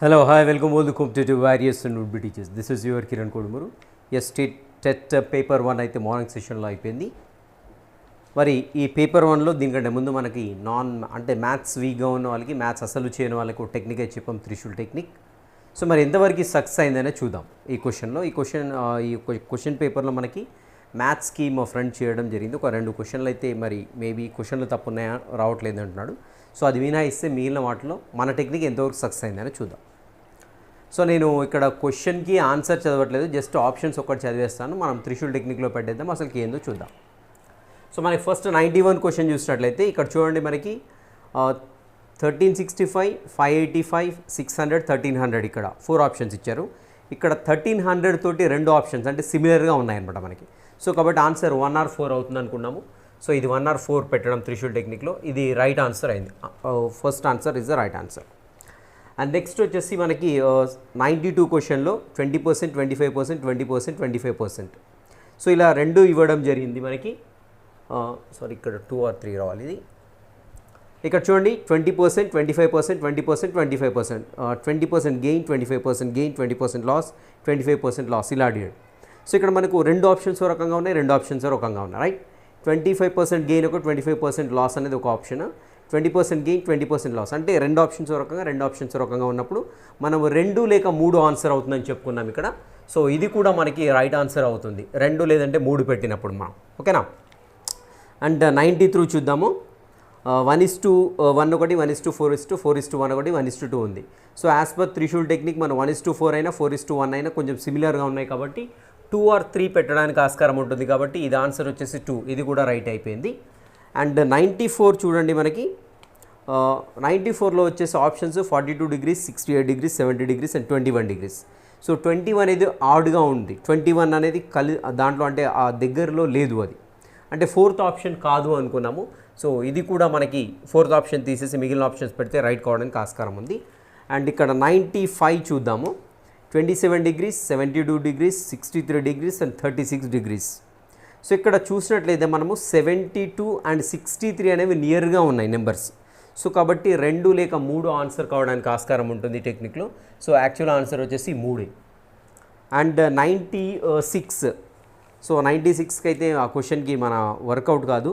Hello, hi, welcome all the competitive various and would be teachers. This is your Kiran Kodumuru. Yes, TET paper 1 అయితే morning సెషన్లో అయిపోయింది. మరి ఈ paper 1లో దీనికంటే ముందు మనకి అంటే మ్యాథ్స్ వీక్గా ఉన్న వాళ్ళకి, మ్యాథ్స్ అసలు చేయని వాళ్ళకి ఒక టెక్నిక్ అయితే చెప్పాం, త్రిశూల్ టెక్నిక్. సో మరి ఎంతవరకు సక్సెస్ అయిందనే చూద్దాం ఈ క్వశ్చన్లో. ఈ క్వశ్చన్ పేపర్లో మనకి మ్యాథ్స్కి మా ఫ్రెండ్ చేయడం జరిగింది. ఒక 2 క్వశ్చన్లు అయితే మరి మేబీ క్వశ్చన్లు తప్పు ఉన్నాయా రావట్లేదు అంటున్నాడు. సో అది మినహాయిస్తే మిగిలిన వాటిలో మన టెక్నిక్ ఎంతవరకు సక్సెస్ అయిందని చూద్దాం. సో నేను ఇక్కడ క్వశ్చన్కి ఆన్సర్ చదవట్లేదు, జస్ట్ ఆప్షన్స్ ఒకటి చదివేస్తాను. మనం త్రిశూల్ టెక్నిక్లో పెట్టేద్దాం, అసలుకి ఏందో చూద్దాం. సో మనకి ఫస్ట్ 91 క్వశ్చన్ చూసినట్లయితే ఇక్కడ చూడండి, మనకి 1365, 585, 600, 1300 ఇక్కడ 4 ఆప్షన్స్ ఇచ్చారు. ఇక్కడ 1300 తోటి 2 ఆప్షన్స్ అంటే సిమిలర్గా ఉన్నాయన్నమాట మనకి. సో కాబట్టి ఆన్సర్ 1 or 4 అవుతుంది అనుకున్నాము. సో ఇది 1 or 4 పెట్టడం త్రిశూల్ టెక్నిక్లో, ఇది రైట్ ఆన్సర్ అయింది. First answer is the right answer. And next వచ్చేసి మనకి 92 క్వశ్చన్లో 20%, 25%, 20%, 25%. సో ఇలా 2 ఇవ్వడం జరిగింది మనకి. సారీ, ఇక్కడ 2 or 3 రావాలి. ఇది ఇక్కడ చూడండి, 20%, 25%, 20%, 25%, 20% గెయిన్, 25% గెయిన్, 20% లాస్, 25% లాస్, ఇలా అడిగాడు. సో ఇక్కడ మనకు 2 ఆప్షన్స్ రకంగా ఉన్నాయి, 2 ఆప్షన్స్ రకంగా ఉన్నాయి, రైట్. 25% గెయిన్ ఒక 25% లాస్ అనేది ఒక ఆప్షన్, 20% గెయిన్, 20% లాస్, అంటే 2 ఆప్షన్స్ రకంగా 2 ఆప్షన్స్ రకంగా ఉన్నప్పుడు మనం 2 లేక 3 ఆన్సర్ అవుతుందని చెప్పుకున్నాం ఇక్కడ. సో ఇది కూడా మనకి రైట్ ఆన్సర్ అవుతుంది, 2 లేదంటే 3 పెట్టినప్పుడు మనం, ఓకేనా. అండ్ 93 చూద్దాము. 1:1 ఒకటి, 1:4, 4:1 ఒకటి, 1:2 ఉంది. So as per Trishul technique మనం 1:4 అయినా 4:1 అయినా కొంచెం సిమిలర్గా ఉన్నాయి కాబట్టి 2 or 3 పెట్టడానికి ఆస్కారం ఉంటుంది. కాబట్టి ఇది ఆన్సర్ వచ్చేసి 2, ఇది కూడా రైట్ అయిపోయింది. అండ్ 94 చూడండి, మనకి 94లో వచ్చేసి options 42 degrees, 68 degrees, 70 degrees and 21 degrees. So 21 అనేది ఆడ్గా ఉంది, 21 అనేది దాంట్లో అంటే ఆ దగ్గరలో లేదు, అది అంటే 4th ఆప్షన్ కాదు అనుకున్నాము. సో ఇది కూడా మనకి 4th ఆప్షన్ తీసేసి మిగిలిన ఆప్షన్స్ పెడితే రైట్ కావడానికి ఆస్కారం ఉంది. అండ్ ఇక్కడ 95 చూద్దాము. 27 degrees, 72 degrees, 63 degrees and 36 degrees. So ఇక్కడ చూసినట్లయితే మనము 72 and 63 అనేవి నియర్గా ఉన్నాయి నెంబర్స్. సో కాబట్టి 2 లేక 3 ఆన్సర్ కావడానికి ఆస్కారం ఉంటుంది టెక్నిక్లో. సో యాక్చువల్ ఆన్సర్ వచ్చేసి 3. అండ్ 96, సో 96కి అయితే ఆ క్వశ్చన్కి మన వర్కౌట్ కాదు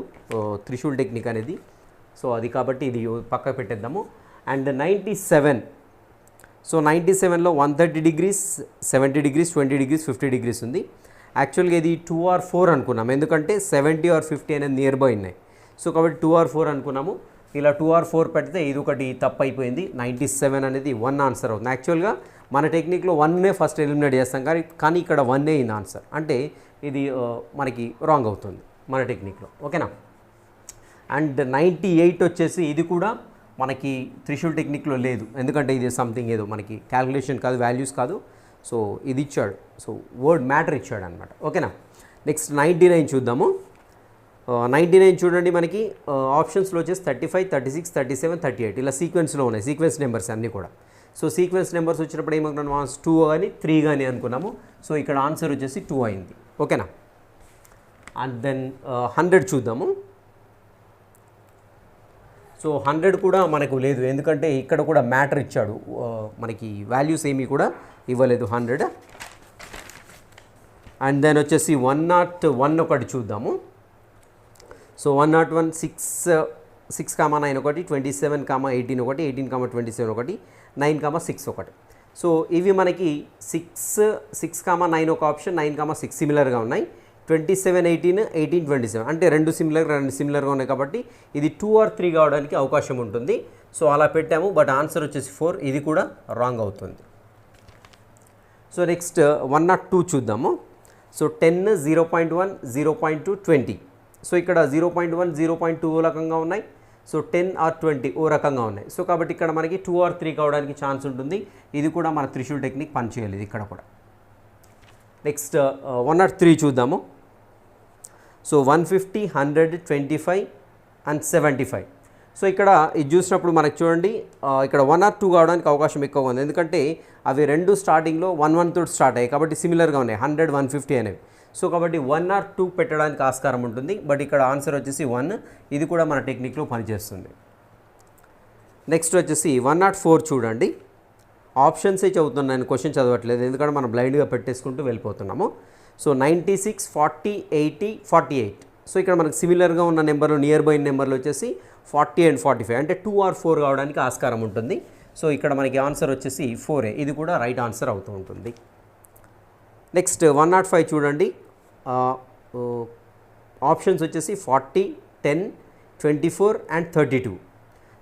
త్రిశూల్ టెక్నిక్ అనేది. సో అది కాబట్టి ఇది పక్క పెట్టేద్దాము. అండ్ 97, సో 97లో 130 degrees, 70 degrees, 20 degrees, 50 degrees ఉంది. యాక్చువల్గా ఇది 2 or 4 అనుకున్నాము, ఎందుకంటే 70 or 50 అనేది నియర్ బై ఉన్నాయి. సో కాబట్టి 2 or 4 అనుకున్నాము. ఇలా 2 or 4 పెడితే ఇది ఒకటి తప్పు అయిపోయింది. 97 అనేది 1 ఆన్సర్ అవుతుంది. యాక్చువల్గా మన టెక్నిక్లో 1నే ఫస్ట్ ఎలిమినేట్ చేస్తాం, కానీ ఇక్కడ 1 అయింది ఆన్సర్, అంటే ఇది మనకి రాంగ్ అవుతుంది మన టెక్నిక్లో, ఓకేనా. అండ్ 98 వచ్చేసి ఇది కూడా మనకి త్రిశూల్ టెక్నిక్లో లేదు, ఎందుకంటే ఇది సంథింగ్ ఏదో మనకి క్యాలిక్యులేషన్ కాదు, వాల్యూస్ కాదు. సో ఇది ఇచ్చాడు, సో వర్డ్ మ్యాటర్ ఇచ్చాడు అనమాట, ఓకేనా. నెక్స్ట్ 99 చూద్దాము. 99 చూడండి, మనకి ఆప్షన్స్లో వచ్చేసి 35, 36, 37, 38 ఇలా సీక్వెన్స్లో ఉన్నాయి, సీక్వెన్స్ నెంబర్స్ అన్నీ కూడా. సో సీక్వెన్స్ నెంబర్స్ వచ్చినప్పుడు ఏమనుకున్నాము, 2 కానీ 3 కానీ అనుకున్నాము. సో ఇక్కడ ఆన్సర్ వచ్చేసి 2 అయింది, ఓకేనా. అండ్ దెన్ 100 చూద్దాము. సో 100 కూడా మనకు లేదు, ఎందుకంటే ఇక్కడ కూడా మ్యాటర్ ఇచ్చాడు, మనకి వాల్యూస్ ఏమీ కూడా ఇవ్వలేదు 100. అండ్ దెన్ వచ్చేసి 101 ఒకటి చూద్దాము. సో 101, 6,9 ఒకటి, 27,18 ఒకటి, 18,27 ఒకటి, 9,6 ఒకటి. సో ఇవి మనకి 6,9 ఒక ఆప్షన్, 9,6 సిమిలర్గా ఉన్నాయి. 27, 18, 18, 27 అంటే 2 సిమిలర్గా ఉన్నాయి. కాబట్టి ఇది 2 or 3 కావడానికి అవకాశం ఉంటుంది. సో అలా పెట్టాము, బట్ ఆన్సర్ వచ్చేసి 4, ఇది కూడా రాంగ్ అవుతుంది. సో నెక్స్ట్ 102 చూద్దాము. సో 10, 0.1, 0.2, 20. సో ఇక్కడ 0.1, 0.2 ఓ రకంగా ఉన్నాయి. సో 10 or 20 ఓ రకంగా ఉన్నాయి. సో కాబట్టి ఇక్కడ మనకి 2 or 3 కావడానికి ఛాన్స్ ఉంటుంది. ఇది కూడా మన త్రిశూల్ టెక్నిక్ పనిచేయలేదు ఇక్కడ కూడా. నెక్స్ట్ 103 చూద్దాము. So 150, 100, 25 and 75. సో ఇక్కడ ఇది చూసినప్పుడు మనకు చూడండి, ఇక్కడ 1 or 2 కావడానికి అవకాశం ఎక్కువగా ఉంది, ఎందుకంటే అవి 2 స్టార్టింగ్లో 1 తోటి స్టార్ట్ అయ్యాయి, కాబట్టి సిమిలర్గా ఉన్నాయి 100, 150 అనేవి. సో కాబట్టి 1 or 2 పెట్టడానికి ఆస్కారం ఉంటుంది, బట్ ఇక్కడ ఆన్సర్ వచ్చేసి 1, ఇది కూడా మన టెక్నిక్లో పనిచేస్తుంది. నెక్స్ట్ వచ్చేసి 104 చూడండి. ఆప్షన్సే చదువుతున్నాను, నేను క్వశ్చన్ చదవట్లేదు, ఎందుకంటే మనం బ్లైండ్గా పెట్టేసుకుంటూ వెళ్ళిపోతున్నాము. సో 96, 40, 80, 48. సో ఇక్కడ మనకు సిమిలర్గా ఉన్న నెంబర్లు, నియర్ బై నెంబర్లు వచ్చేసి 40 and 45, అంటే 2 or 4 కావడానికి ఆస్కారం ఉంటుంది. సో ఇక్కడ మనకి ఆన్సర్ వచ్చేసి 4A, ఇది కూడా రైట్ ఆన్సర్ అవుతూ ఉంటుంది. నెక్స్ట్ 105 చూడండి. ఆప్షన్స్ వచ్చేసి 40, 10, 24 and 32.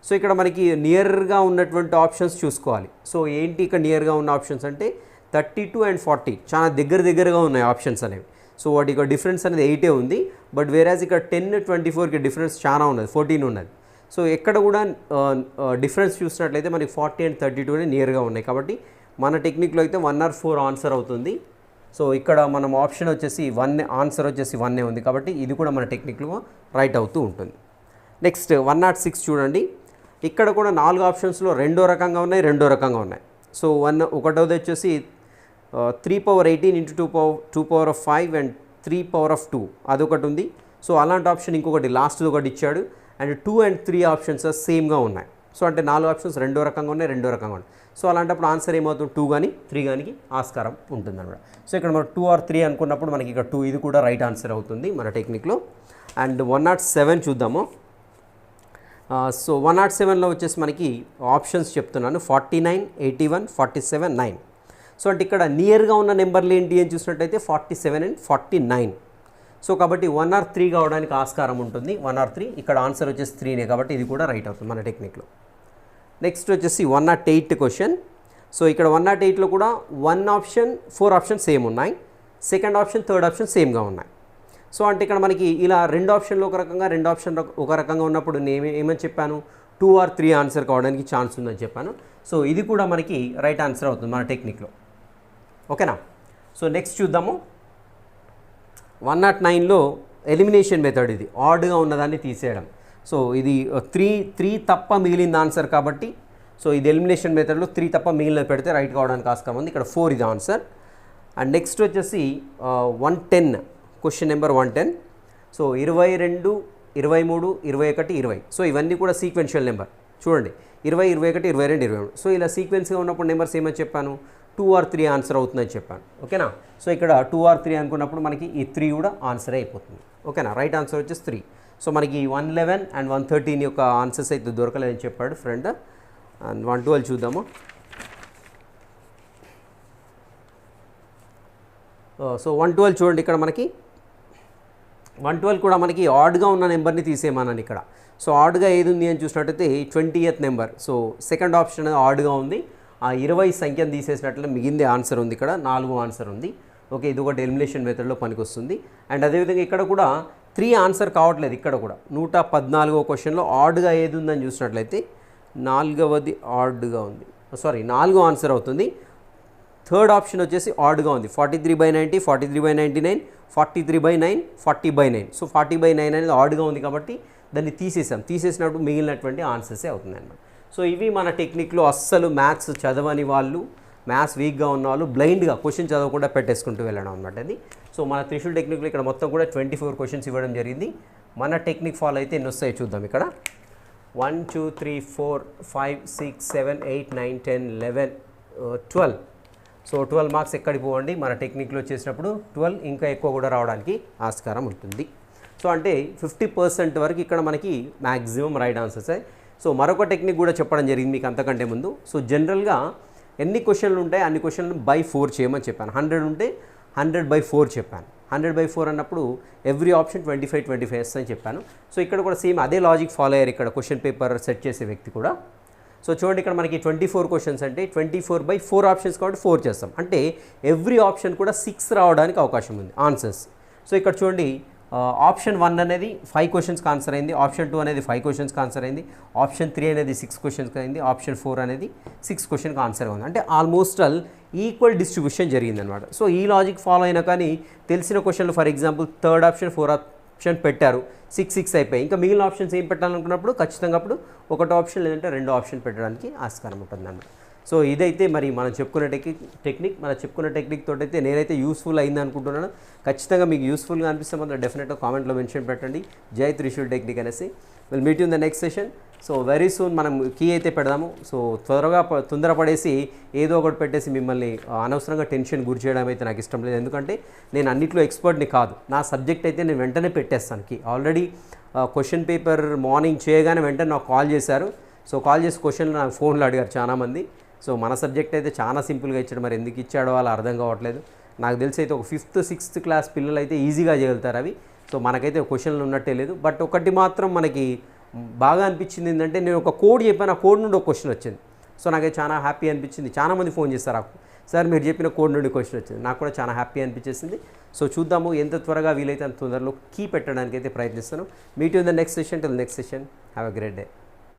సో ఇక్కడ మనకి నియర్గా ఉన్నటువంటి ఆప్షన్స్ చూసుకోవాలి. సో ఏంటి ఇక్కడ నియర్గా ఉన్న ఆప్షన్స్ అంటే 32 and 40 చాలా దగ్గరగా ఉన్నాయి ఆప్షన్స్ అనేవి. సో వాటి యొక్క డిఫరెన్స్ అనేది 8 ఉంది. బట్ వేరాజ్ ఇక్కడ 10, 24కి డిఫరెన్స్ చాలా ఉన్నది, 14 ఉన్నది. సో ఎక్కడ కూడా డిఫరెన్స్ చూసినట్లయితే మనకి 40 and 32 అనే నియర్గా ఉన్నాయి. కాబట్టి మన టెక్నిక్లో అయితే 1 or 4 ఆన్సర్ అవుతుంది. సో ఇక్కడ మనం ఆప్షన్ వచ్చేసి 1, ఆన్సర్ వచ్చేసి 1 ఉంది. కాబట్టి ఇది కూడా మన టెక్నిక్లో రైట్ అవుతూ ఉంటుంది. నెక్స్ట్ 106 చూడండి. ఇక్కడ కూడా 4 ఆప్షన్స్లో రెండో రకంగా ఉన్నాయి. సో ఒకటోది వచ్చేసి 3 power 18 into 2 power of 5 and 3 power of 2 అదొకటి ఉంది. సో అలాంటి ఆప్షన్ ఇంకొకటి లాస్ట్ ఒకటి ఇచ్చాడు. అండ్ 2 and 3 ఆప్షన్స్ సేమ్గా ఉన్నాయి. సో అంటే 4 ఆప్షన్స్ రెండో రకంగా ఉన్నాయి. సో అలాంటప్పుడు ఆన్సర్ ఏమవుతుంది, 2 కానీ 3 కానీ ఆస్కారం ఉంటుంది అనమాట. సో ఇక్కడ మనం 2 or 3 అనుకున్నప్పుడు మనకి ఇక్కడ 2, ఇది కూడా రైట్ ఆన్సర్ అవుతుంది మన టెక్నిక్లో. అండ్ 107 చూద్దాము. సో 107లో వచ్చేసి మనకి ఆప్షన్స్ చెప్తున్నాను, 49, 81, 47, 9. సో అంటే ఇక్కడ నియర్గా ఉన్న నెంబర్లు ఏంటి అని చూసినట్టయితే 47 and 49. సో కాబట్టి 1 or 3 కావడానికి ఆస్కారం ఉంటుంది. 1 or 3, ఇక్కడ ఆన్సర్ వచ్చేసి 3నే, కాబట్టి ఇది కూడా రైట్ అవుతుంది మన టెక్నిక్లో. నెక్స్ట్ వచ్చేసి 108 క్వశ్చన్. సో ఇక్కడ 108లో కూడా 1 ఆప్షన్ 4 ఆప్షన్ సేమ్ ఉన్నాయి. సెకండ్ ఆప్షన్, థర్డ్ ఆప్షన్ సేమ్గా ఉన్నాయి. సో అంటే ఇక్కడ మనకి ఇలా 2 ఆప్షన్లు ఒక రకంగా, 2 ఆప్షన్ ఒక రకంగా ఉన్నప్పుడు నేను ఏమని చెప్పాను, 2 or 3 ఆన్సర్ కావడానికి ఛాన్స్ ఉందని చెప్పాను. సో ఇది కూడా మనకి రైట్ ఆన్సర్ అవుతుంది మన టెక్నిక్లో. ఓకేనా. సో నెక్స్ట్ చూద్దాము. 109లో ఎలిమినేషన్ మెథడ్, ఇది ఆడ్గా ఉన్నదాన్ని తీసేయడం. సో ఇది 3 తప్ప మిగిలింది ఆన్సర్ కాబట్టి, సో ఇది ఎలిమినేషన్ మెథడ్లో 3 తప్ప మిగిలిన పెడితే రైట్ కావడానికి ఆస్కారం ఉంది. ఇక్కడ 4 ఇది ఆన్సర్. అండ్ నెక్స్ట్ వచ్చేసి 110, క్వశ్చన్ నెంబర్ 110. సో 22, 23, 21, 20. సో ఇవన్నీ కూడా సీక్వెన్షియల్ నెంబర్. చూడండి 20, 21, 22, 23. సో ఇలా సీక్వెన్స్గా ఉన్నప్పుడు నెంబర్స్ ఏమని చెప్పాను, 2 or 3 ఆన్సర్ అవుతుందని చెప్పాను. ఓకేనా. సో ఇక్కడ 2 or 3 అనుకున్నప్పుడు మనకి ఈ 3 కూడా ఆన్సర్ అయిపోతుంది. ఓకేనా. రైట్ ఆన్సర్ వచ్చేసి 3. సో మనకి 111 and 113 యొక్క ఆన్సర్స్ అయితే దొరకలేదని చెప్పాడు ఫ్రెండ్. అండ్ 112 చూద్దాము. సో 112 చూడండి. ఇక్కడ మనకి 112 కూడా మనకి ఆడ్గా ఉన్న నెంబర్ని తీసేయమన్నాను ఇక్కడ. సో ఆడ్గా ఏది ఉంది అని చూసినట్టయితే 20th నెంబర్. సో సెకండ్ ఆప్షన్ ఆడ్గా ఉంది. ఆ 20 సంఖ్యను తీసేసినట్లయితే మిగిలిందే ఆన్సర్ ఉంది. ఇక్కడ 4 ఆన్సర్ ఉంది. ఓకే, ఇది ఒకటి ఎలిమినేషన్ మెథడ్లో పనికొస్తుంది. అండ్ అదేవిధంగా ఇక్కడ కూడా 3 ఆన్సర్ కావట్లేదు. ఇక్కడ కూడా 114వ క్వశ్చన్లో ఆడ్గా ఏది ఉందని చూసినట్లయితే 4వది ఆడ్గా ఉంది. సారీ, 4 ఆన్సర్ అవుతుంది. థర్డ్ ఆప్షన్ వచ్చేసి ఆడ్గా ఉంది. 43/90, 43/99, 43/9, 40/9. సో 40/9 అనేది ఆడ్గా ఉంది కాబట్టి దాన్ని తీసేసినప్పుడు మిగిలినటువంటి ఆన్సర్సే అవుతుంది అన్నమాట. సో ఇవి మన టెక్నిక్లో అస్సలు మ్యాథ్స్ చదవని వాళ్ళు, మ్యాథ్స్ వీక్గా ఉన్న వాళ్ళు బ్లైండ్గా క్వశ్చన్ చదవకుండా పెట్టేసుకుంటూ వెళ్ళడం అనమాట అది. సో మన త్రిశూల్ టెక్నిక్లో ఇక్కడ మొత్తం కూడా 24 క్వశ్చన్స్ ఇవ్వడం జరిగింది. మన టెక్నిక్ ఫాలో అయితే ఎన్ని వస్తాయో చూద్దాం. ఇక్కడ 1, 2, 3, 4, 5, 6, 7, 8, 9, 10, 11, 12. సో 12 మార్క్స్ ఎక్కడికి పోవండి, మన టెక్నిక్లో చేసినప్పుడు 12 ఇంకా ఎక్కువ కూడా రావడానికి ఆస్కారం ఉంటుంది. సో అంటే 50% వరకు ఇక్కడ మనకి మ్యాక్సిమం రైట్ ఆన్సర్స్. సో మరొక టెక్నిక్ కూడా చెప్పడం జరిగింది మీకు అంతకంటే ముందు. సో జనరల్గా ఎన్ని క్వశ్చన్లు ఉంటాయి అన్ని క్వశ్చన్లు బై 4 చేయమని చెప్పాను. 100 ఉంటే 100/4 చెప్పాను. 100/4 అన్నప్పుడు ఎవ్రీ ఆప్షన్ 25 అని చెప్పాను. సో ఇక్కడ కూడా సేమ్ అదే లాజిక్ ఫాలో అయ్యారు ఇక్కడ క్వశ్చన్ పేపర్ సెట్ చేసే వ్యక్తి కూడా. సో చూడండి ఇక్కడ మనకి 24 క్వశ్చన్స్ అంటే 24/4 ఆప్షన్స్ కాబట్టి 4 చేస్తాం. అంటే ఎవ్రీ ఆప్షన్ కూడా 6 రావడానికి అవకాశం ఉంది ఆన్సర్స్. సో ఇక్కడ చూడండి ఆప్షన్ 1 అనేది 5 క్వశ్చన్స్కి ఆన్సర్ అయింది, ఆప్షన్ 2 అనేది 5 క్వశ్చన్స్కి ఆన్సర్ అయింది, ఆప్షన్ 3 అనేది 6 క్వశ్చన్స్కి అయింది, ఆప్షన్ 4 అనేది 6 క్వశ్చన్కి ఆన్సర్ ఉంది. అంటే ఆల్మోస్ట్ ఆల్ ఈక్వల్ డిస్ట్రిబ్యూషన్ జరిగిందనమాట. సో ఈ లాజిక్ ఫాలో అయినా కానీ తెలిసిన క్వశ్చన్లు for example third option 4 option పెట్టారు, 6 అయిపోయాయి. ఇంకా మిగిలిన ఆప్షన్స్ ఏం పెట్టాలనుకున్నప్పుడు ఖచ్చితంగా అప్పుడు ఒకటో ఆప్షన్ లేదంటే 2 ఆప్షన్ పెట్టడానికి ఆస్కారం ఉంటుందన్నమాట. సో ఇదైతే మరి మనం చెప్పుకున్న టెక్నిక్ మన చెప్పుకున్న టెక్నిక్ తోటైతే నేనైతే యూస్ఫుల్ అయింది అనుకుంటున్నాను. ఖచ్చితంగా మీకు యూస్ఫుల్గా అనిపిస్తే మాత్రం డెఫినెట్గా కామెంట్లో మెన్షన్ పెట్టండి జై త్రిశూల్ టెక్నిక్ అనేసి. Will meet you in the next session. So very soon మనం కీ అయితే పెడదాము. సో తొందరపడేసి ఏదో ఒకటి పెట్టేసి మిమ్మల్ని అనవసరంగా టెన్షన్ గురి చేయడం అయితే నాకు ఇష్టం లేదు. ఎందుకంటే నేను అన్నిట్లో ఎక్స్పర్ట్ని కాదు. నా సబ్జెక్ట్ అయితే నేను వెంటనే పెట్టేస్తాను key. Already question paper morning చేయగానే వెంటనే నాకు కాల్ చేశారు. సో కాల్ చేసి క్వశ్చన్లు నాకు ఫోన్లో అడిగారు చాలామంది. సో మన సబ్జెక్ట్ అయితే చాలా సింపుల్గా ఇచ్చాడు, మరి ఎందుకు ఇచ్చాడో వాళ్ళు అర్థం కావట్లేదు. నాకు తెలిసి అయితే ఒక 5th 6th క్లాస్ పిల్లలు అయితే ఈజీగా చేయగలుగుతారు అవి. సో మనకైతే క్వశ్చన్లు ఉన్నట్టే లేదు. బట్ ఒకటి మాత్రం మనకి బాగా అనిపించింది ఏంటంటే, నేను ఒక కోడ్ చెప్పాను, ఆ కోడ్ నుండి ఒక క్వశ్చన్ వచ్చింది. సో నాకైతే చాలా హ్యాపీ అనిపించింది. చాలామంది ఫోన్ చేస్తారు సార్ మీరు చెప్పిన కోడ్ నుండి క్వశ్చన్ వచ్చింది. నాకు కూడా చాలా హ్యాపీ అనిపించేసింది. సో చూద్దాము ఎంత త్వరగా వీలైతే అంత తొందరలో కీ పెట్టడానికి అయితే ప్రయత్నిస్తాను. Meet you in the next session. Till next session, have a great day.